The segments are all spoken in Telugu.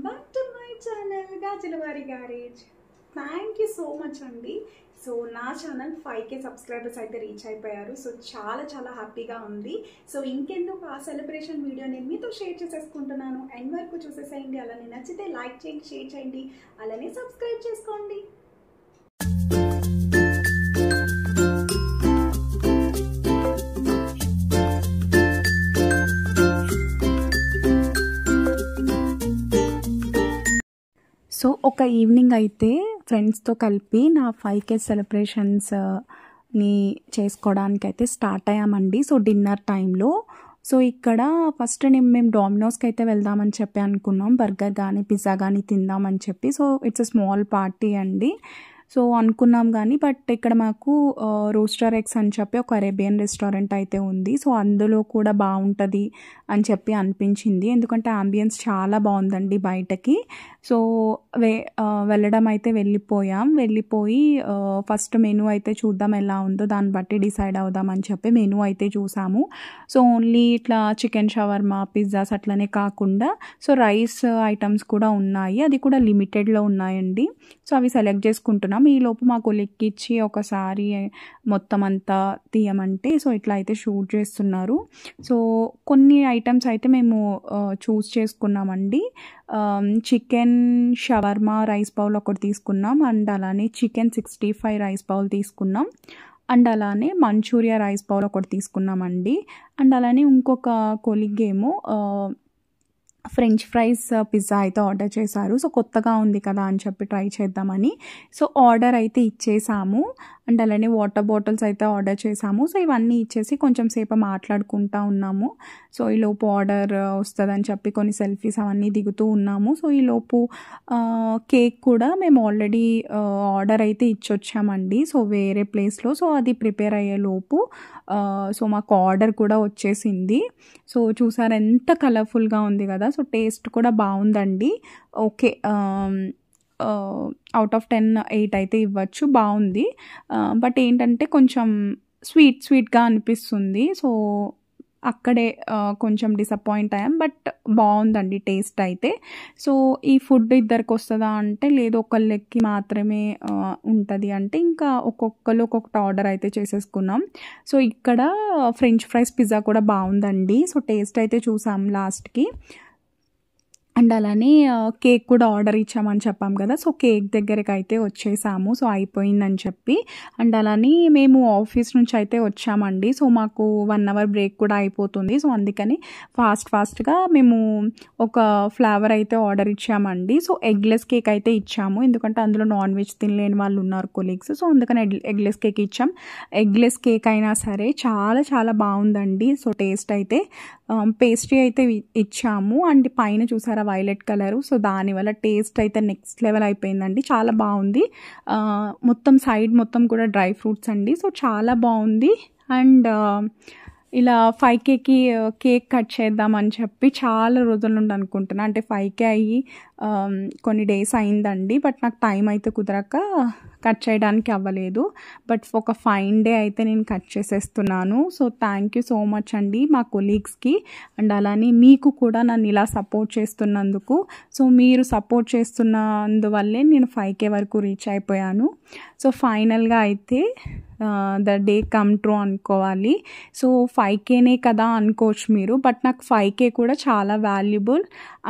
back to my channel Gajalavari Garage. Thank you so much అండి. సో నా ఛానల్ 5K సబ్స్క్రైబర్స్ అయితే రీచ్ అయిపోయారు. సో చాలా హ్యాపీగా ఉంది. సో ఇంకెందుకు ఆ సెలబ్రేషన్ వీడియో నేను మీతో షేర్ చేసేసుకుంటున్నాను. ఎండ్ వరకు చూసేసేయండి. అలానే నచ్చితే లైక్ చేయండి, షేర్ చేయండి, అలానే సబ్స్క్రైబ్ చేసుకోండి. సో ఒక ఈవినింగ్ అయితే ఫ్రెండ్స్తో కలిపి నా 5K సెలబ్రేషన్స్ని చేసుకోవడానికి అయితే స్టార్ట్ అయ్యామండి. సో డిన్నర్ టైంలో సో ఇక్కడ ఫస్ట్ మేము డామినోస్కి అయితే వెళ్దామని చెప్పి అనుకున్నాం. బర్గర్ కానీ పిజ్జా కానీ తిందామని చెప్పి. So it's a small party అండి. సో అనుకున్నాం కానీ బట్ ఇక్కడ మాకు రోస్టర్ ఎగ్స్ అని చెప్పి ఒక అరేబియన్ రెస్టారెంట్ అయితే ఉంది. సో అందులో కూడా బాగుంటుంది అని చెప్పి అనిపించింది. ఎందుకంటే ఆంబియన్స్ చాలా బాగుందండి బయటకి. సో వెళ్ళడం అయితే వెళ్ళిపోయి ఫస్ట్ మెనూ అయితే చూద్దాం ఎలా ఉందో, దాన్ని బట్టి డిసైడ్ అవుదామని చెప్పి మెనూ అయితే చూసాము. సో ఓన్లీ ఇట్లా చికెన్ షవర్మా, పిజ్జాస్ అట్లనే కాకుండా సో రైస్ ఐటమ్స్ కూడా ఉన్నాయి. అది కూడా లిమిటెడ్లో ఉన్నాయండి. సో అవి సెలెక్ట్ చేసుకుంటున్నాం. ఈలోపు మాకు లెక్కిచ్చి ఒకసారి మొత్తం అంతా తీయమంటే సో ఇట్లా అయితే షూట్ చేస్తున్నారు. సో కొన్ని ఐటమ్స్ అయితే మేము చూస్ చేసుకున్నామండి. చికెన్ షవర్మా రైస్ బౌల్ ఒకటి తీసుకున్నాం, అండ్ అలానే చికెన్ 65 రైస్ బౌల్ తీసుకున్నాం, అండ్ అలానే మంచూరియా రైస్ బౌల్ ఒకటి తీసుకున్నామండి. అండ్ అలానే ఇంకొక కొలీగ్ ఏమో ఫ్రెంచ్ ఫ్రైస్ పిజ్జా అయితే ఆర్డర్ చేశారు. సో కొత్తగా ఉంది కదా అని చెప్పి ట్రై చేద్దామని సో ఆర్డర్ అయితే ఇచ్చేసాము. అండ్ అలానే వాటర్ బాటిల్స్ అయితే ఆర్డర్ చేసాము. సో ఇవన్నీ ఇచ్చేసి కొంచెం సేపు మాట్లాడుకుంటూ ఉన్నాము. సో ఈలోపు ఆర్డర్ వస్తుందని చెప్పి కొన్ని సెల్ఫీస్ అవన్నీ దిగుతూ ఉన్నాము. సో ఈలోపు కేక్ కూడా మేము ఆల్రెడీ ఆర్డర్ అయితే ఇచ్చొచ్చామండి. సో వేరే ప్లేస్లో. సో అది ప్రిపేర్ అయ్యేలోపు సో మాకు ఆర్డర్ కూడా వచ్చేసింది. సో చూసారు ఎంత కలర్ఫుల్గా ఉంది కదా. సో టేస్ట్ కూడా బాగుందండి. ఓకే, అవుట్ ఆఫ్ 10 8 అయితే ఇవ్వచ్చు. బాగుంది. బట్ ఏంటంటే కొంచెం స్వీట్గా అనిపిస్తుంది. సో అక్కడే కొంచెం డిసప్పాయింట్ అయ్యాం. బట్ బాగుందండి టేస్ట్ అయితే. సో ఈ ఫుడ్ ఇద్దరికి వస్తుందా అంటే లేదు, ఒకళ్ళకి మాత్రమే ఉంటుంది అంటే ఇంకా ఒక్కొక్కరు ఒక్కొక్కటి ఆర్డర్ అయితే చేసేసుకున్నాం. సో ఇక్కడ ఫ్రెంచ్ ఫ్రైస్ పిజ్జా కూడా బాగుందండి. సో టేస్ట్ అయితే చూసాం లాస్ట్కి. అండ్ అలానే కేక్ కూడా ఆర్డర్ ఇచ్చామని చెప్పాం కదా. సో కేక్ దగ్గరికి అయితే వచ్చేసాము. సో అయిపోయిందని చెప్పి. అండ్ అలానే మేము ఆఫీస్ నుంచి అయితే వచ్చామండి. సో మాకు 1 అవర్ బ్రేక్ కూడా అయిపోతుంది. సో అందుకని ఫాస్ట్గా మేము ఒక ఫ్లేవర్ అయితే ఆర్డర్ ఇచ్చామండి. సో ఎగ్లెస్ కేక్ అయితే ఇచ్చాము. ఎందుకంటే అందులో నాన్ వెజ్ తినలేని వాళ్ళు ఉన్నారు కొలీగ్స్. సో అందుకని ఎగ్లెస్ కేక్ ఇచ్చాం. ఎగ్లెస్ కేక్ అయినా సరే చాలా బాగుందండి. సో టేస్ట్ అయితే పేస్ట్రీ అయితే ఇచ్చాము. అండ్ పైన చూసారా వైలెట్ కలరు. సో దానివల్ల టేస్ట్ అయితే నెక్స్ట్ లెవెల్ అయిపోయిందండి. చాలా బాగుంది. మొత్తం సైడ్ మొత్తం కూడా డ్రై ఫ్రూట్స్ అండి. సో చాలా బాగుంది. అండ్ ఇలా 5Kకి కేక్ కట్ చేద్దామని చెప్పి చాలా రోజుల నుండి అనుకుంటున్నా. అంటే 5K అయ్యి కొన్ని డేస్ అయిందండి. బట్ నాకు టైం అయితే కుదరక కట్ చేయడానికి అవ్వలేదు. బట్ ఒక ఫైన్ డే అయితే నేను కట్ చేసేస్తున్నాను. So thank you so much అండి మా కొలీగ్స్కి. అండ్ అలానే మీకు కూడా నన్ను ఇలా సపోర్ట్ చేస్తున్నందుకు. సో మీరు సపోర్ట్ చేస్తున్నందువల్లే నేను 5K వరకు రీచ్ అయిపోయాను. సో ఫైనల్గా అయితే ద డే కమ్ ట్రూ అనుకోవాలి. సో 5Kనే కదా అనుకోవచ్చు మీరు. బట్ నాకు 5K కూడా చాలా వాల్యుబుల్.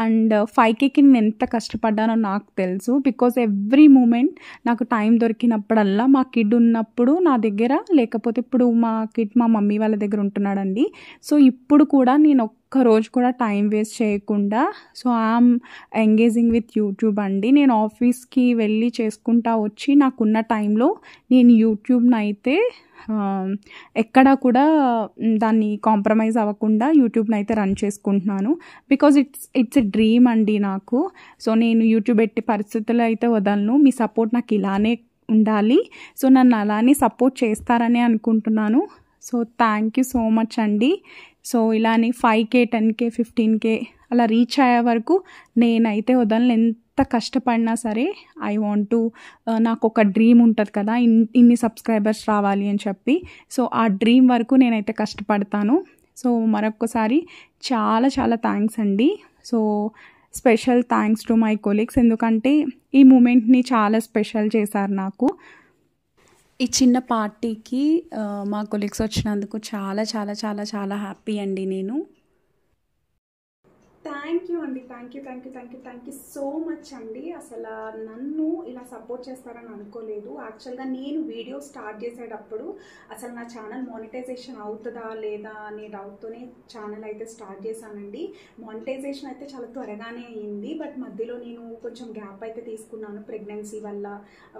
అండ్ 5Kకి నేను ఎంత కష్టపడ్డానో నాకు తెలుసు. బికాజ్ ఎవ్రీ మూమెంట్ నాకు టైం దొరికినప్పుడల్లా మా కిడ్ ఉన్నప్పుడు నా దగ్గర, లేకపోతే ఇప్పుడు మా కిడ్ మా మమ్మీ వాళ్ళ దగ్గర ఉంటున్నాడండి. సో ఇప్పుడు కూడా నేను ఒక్కరోజు కూడా టైం వేస్ట్ చేయకుండా so I'm engaging with YouTube అండి. నేను ఆఫీస్కి వెళ్ళి చేసుకుంటా వచ్చి నాకున్న టైంలో నేను యూట్యూబ్ని అయితే ఎక్కడా కూడా దాన్ని కాంప్రమైజ్ అవ్వకుండా యూట్యూబ్ని అయితే రన్ చేసుకుంటున్నాను. బికాజ్ ఇట్స్ ఎ డ్రీమ్ అండి నాకు. సో నేను యూట్యూబ్ ఎట్టి పరిస్థితుల్లో అయితే వదలను. మీ సపోర్ట్ నాకు ఇలానే ఉండాలి. సో నన్ను అలానే సపోర్ట్ చేస్తారని అనుకుంటున్నాను. So thank you so much అండి. సో ఇలానే 5K 10K 15K అలా రీచ్ అయ్యే వరకు నేనైతే వదలను. ఎంత కష్టపడినా సరే ఐ వాంట్ టు, నాకు ఒక డ్రీమ్ ఉంటుంది కదా ఇన్ని సబ్స్క్రైబర్స్ రావాలి అని చెప్పి. సో ఆ డ్రీమ్ వరకు నేనైతే కష్టపడతాను. సో మరొక్కసారి చాలా థ్యాంక్స్ అండి. So special thanks to my colleagues, ఎందుకంటే ఈ మూమెంట్ని చాలా స్పెషల్ చేశారు నాకు. ఈ చిన్న పార్టీకి మా కొలీగ్స్ వచ్చినందుకు చాలా చాలా చాలా చాలా హ్యాపీ అండి నేను. థ్యాంక్ యూ అండి, థ్యాంక్ యూ సో మచ్ అండి. అసలు నన్ను ఇలా సపోర్ట్ చేస్తారని అనుకోలేదు. యాక్చువల్గా నేను వీడియో స్టార్ట్ చేసేటప్పుడు అసలు నా ఛానల్ మానిటైజేషన్ అవుతుందా లేదా అనే డౌట్తోనే ఛానల్ అయితే స్టార్ట్ చేశానండి. మానిటైజేషన్ అయితే చాలా త్వరగానే అయ్యింది, బట్ మధ్యలో నేను కొంచెం గ్యాప్ అయితే తీసుకున్నాను ప్రెగ్నెన్సీ వల్ల.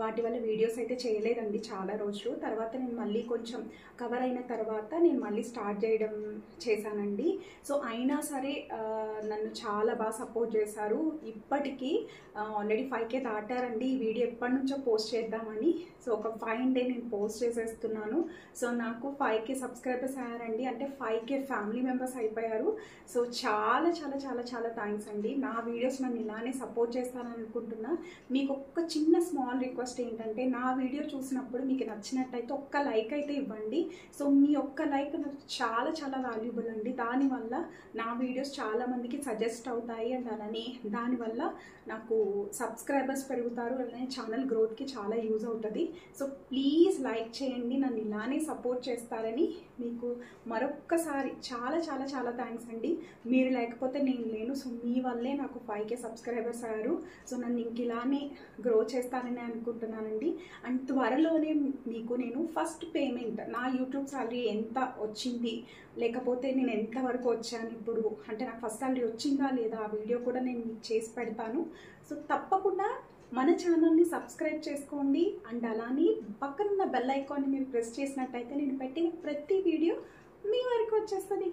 వాటి వల్ల వీడియోస్ అయితే చేయలేదండి చాలా రోజులు. తర్వాత నేను మళ్ళీ కొంచెం కవర్ అయిన తర్వాత నేను మళ్ళీ స్టార్ట్ చేశానండి. సో అయినా సరే నన్ను చాలా బాగా సపోర్ట్ చేశారు. ఇప్పటికీ ఆల్రెడీ 5K దాటారండి. ఈ వీడియో ఎప్పటి నుంచో పోస్ట్ చేద్దామని, సో ఒక 5 డే నేను పోస్ట్ చేసేస్తున్నాను. సో నాకు 5K సబ్స్క్రైబర్స్ అయ్యారండి, అంటే 5K ఫ్యామిలీ మెంబర్స్ అయిపోయారు. సో చాలా చాలా చాలా చాలా థ్యాంక్స్ అండి. నా వీడియోస్ నన్ను ఇలానే సపోర్ట్ చేస్తానని అనుకుంటున్నా. మీకు ఒక్క చిన్న స్మాల్ రిక్వెస్ట్ ఏంటంటే, నా వీడియో చూసినప్పుడు మీకు నచ్చినట్టయితే ఒక్క లైక్ అయితే ఇవ్వండి. సో మీ ఒక్క లైక్ నాకు చాలా చాలా వాల్యుబుల్ అండి. దానివల్ల నా వీడియోస్ చాలా మందికి సజెస్ట్ అవుతాయి అండ్ అలానే దానివల్ల నాకు సబ్స్క్రైబర్స్ పెరుగుతారు, అలానే ఛానల్ గ్రోత్కి చాలా యూజ్ అవుతుంది. సో ప్లీజ్ లైక్ చేయండి, నన్ను ఇలానే సపోర్ట్ చేస్తారని మీకు మరొక్కసారి చాలా చాలా చాలా థ్యాంక్స్ అండి. మీరు లేకపోతే నేను లేను. సో మీ వల్లే నాకు 5K సబ్స్క్రైబర్స్ అయ్యారు. సో నన్ను ఇంక ఇలానే గ్రో చేస్తారని అనుకుంటున్నానండి. అండ్ త్వరలోనే మీకు నేను ఫస్ట్ పేమెంట్, నా యూట్యూబ్ సాలరీ ఎంత వచ్చింది, లేకపోతే నేను ఎంతవరకు వచ్చాను ఇప్పుడు, అంటే నాకు ఫస్ట్ సాలరీ వచ్చిందా లేదా, ఆ వీడియో కూడా నేను మీకు చేసి పెడతాను. సో తప్పకుండా మన ఛానల్ని సబ్స్క్రైబ్ చేసుకోండి. అండ్ అలానే పక్కనున్న బెల్ ఐకాన్ని మీరు ప్రెస్ చేసినట్టయితే నేను పెట్టిన ప్రతి వీడియో మీ వరకు వచ్చేస్తుంది.